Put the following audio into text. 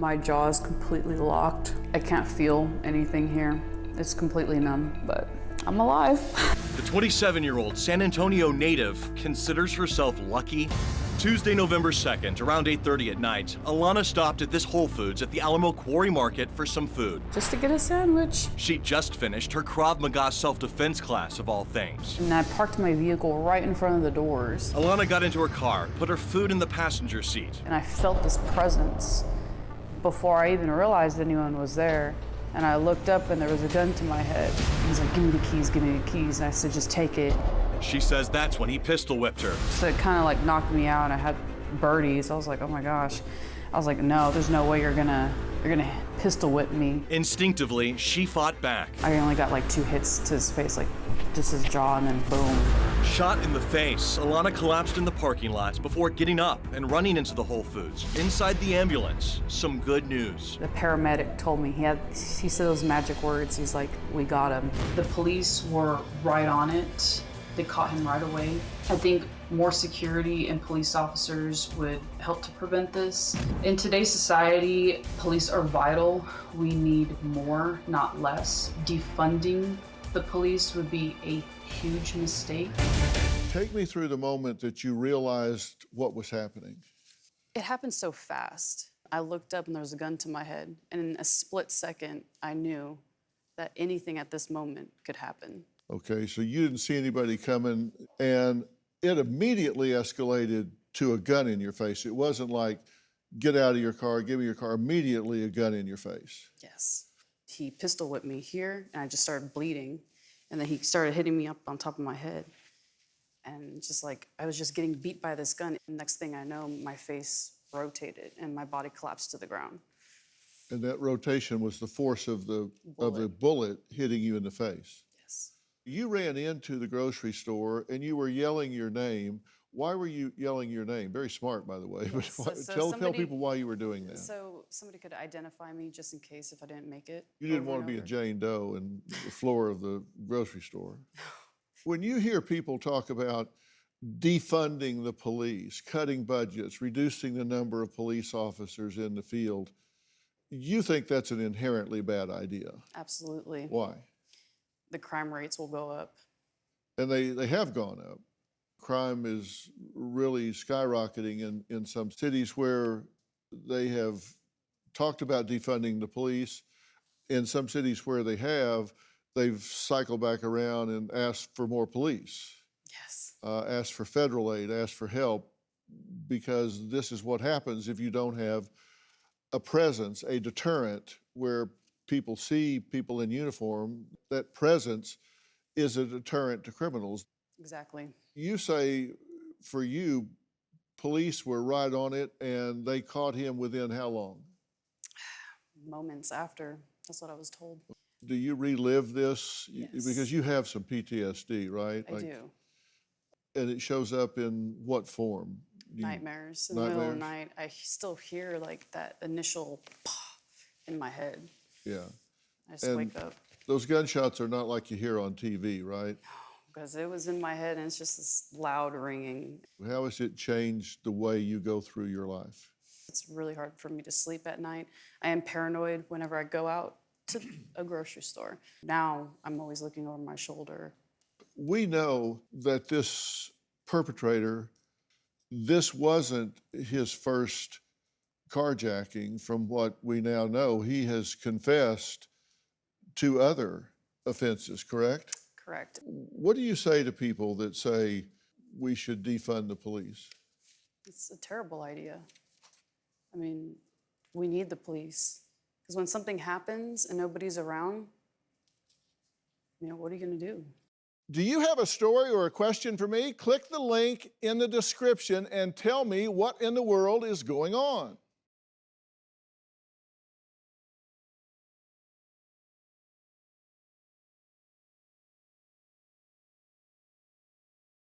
My jaw is completely locked. I can't feel anything here. It's completely numb, but I'm alive. The 27-year-old San Antonio native considers herself lucky. Tuesday, November 2nd, around 8:30 at night, Alana stopped at this Whole Foods at the Alamo Quarry Market for some food. Just to get a sandwich. She just finished her Krav Maga self-defense class, of all things. And I parked my vehicle right in front of the doors. Alana got into her car, put her food in the passenger seat. And I felt this presence before I even realized anyone was there. And I looked up and there was a gun to my head. He was like, give me the keys, give me the keys. And I said, just take it. She says that's when he pistol whipped her. So it kind of like knocked me out and I had birdies. I was like, oh my gosh. I was like, no, there's no way you're gonna pistol whip me. Instinctively, she fought back. I only got like 2 hits to his face, like just his jaw, and then boom. Shot in the face, Alana collapsed in the parking lot before getting up and running into the Whole Foods. Inside the ambulance, some good news. The paramedic told me, he said those magic words. He's like, we got him. The police were right on it. They caught him right away. I think more security and police officers would help to prevent this. In today's society, police are vital. We need more, not less. Defunding the police would be a huge mistake. Take me through the moment that you realized what was happening. It happened so fast. I looked up and there was a gun to my head. And in a split second, I knew that anything at this moment could happen. Okay, so you didn't see anybody coming, and it immediately escalated to a gun in your face. It wasn't like, get out of your car, give me your car, immediately a gun in your face. Yes. He pistol whipped me here, and I just started bleeding. And then he started hitting me up on top of my head. And just like, I was just getting beat by this gun. And next thing I know, my face rotated and my body collapsed to the ground. And that rotation was the force of the bullet hitting you in the face. Yes. You ran into the grocery store and you were yelling your name. Why were you yelling your name? Very smart, by the way. Yes. But tell people why you were doing that. So somebody could identify me just in case if I didn't make it. You didn't want to be a Jane Doe in the floor of the grocery store. When you hear people talk about defunding the police, cutting budgets, reducing the number of police officers in the field, you think that's an inherently bad idea. Absolutely. Why? The crime rates will go up. And they have gone up. Crime is really skyrocketing in some cities where they have talked about defunding the police. In some cities where they have, they've cycled back around and asked for more police. Yes. Asked for federal aid, asked for help, because this is what happens if you don't have a presence, a deterrent, where people see people in uniform. That presence is a deterrent to criminals. Exactly. You say, for you, police were right on it and they caught him within how long? Moments after. That's what I was told. Do you relive this? Yes. Because you have some PTSD, right? I do. And it shows up in what form? Nightmares. In the middle of the night, I still hear like that initial pah in my head. Yeah. I just wake up. Those gunshots are not like you hear on TV, right? Because it was in my head and it's just this loud ringing. How has it changed the way you go through your life? It's really hard for me to sleep at night. I am paranoid whenever I go out to a grocery store. Now I'm always looking over my shoulder. We know that this perpetrator, this wasn't his first carjacking. From what we now know, he has confessed to other offenses, correct? Correct. What do you say to people that say we should defund the police? It's a terrible idea. I mean, we need the police. Because when something happens and nobody's around, what are you going to do? Do you have a story or a question for me? Click the link in the description and tell me what in the world is going on.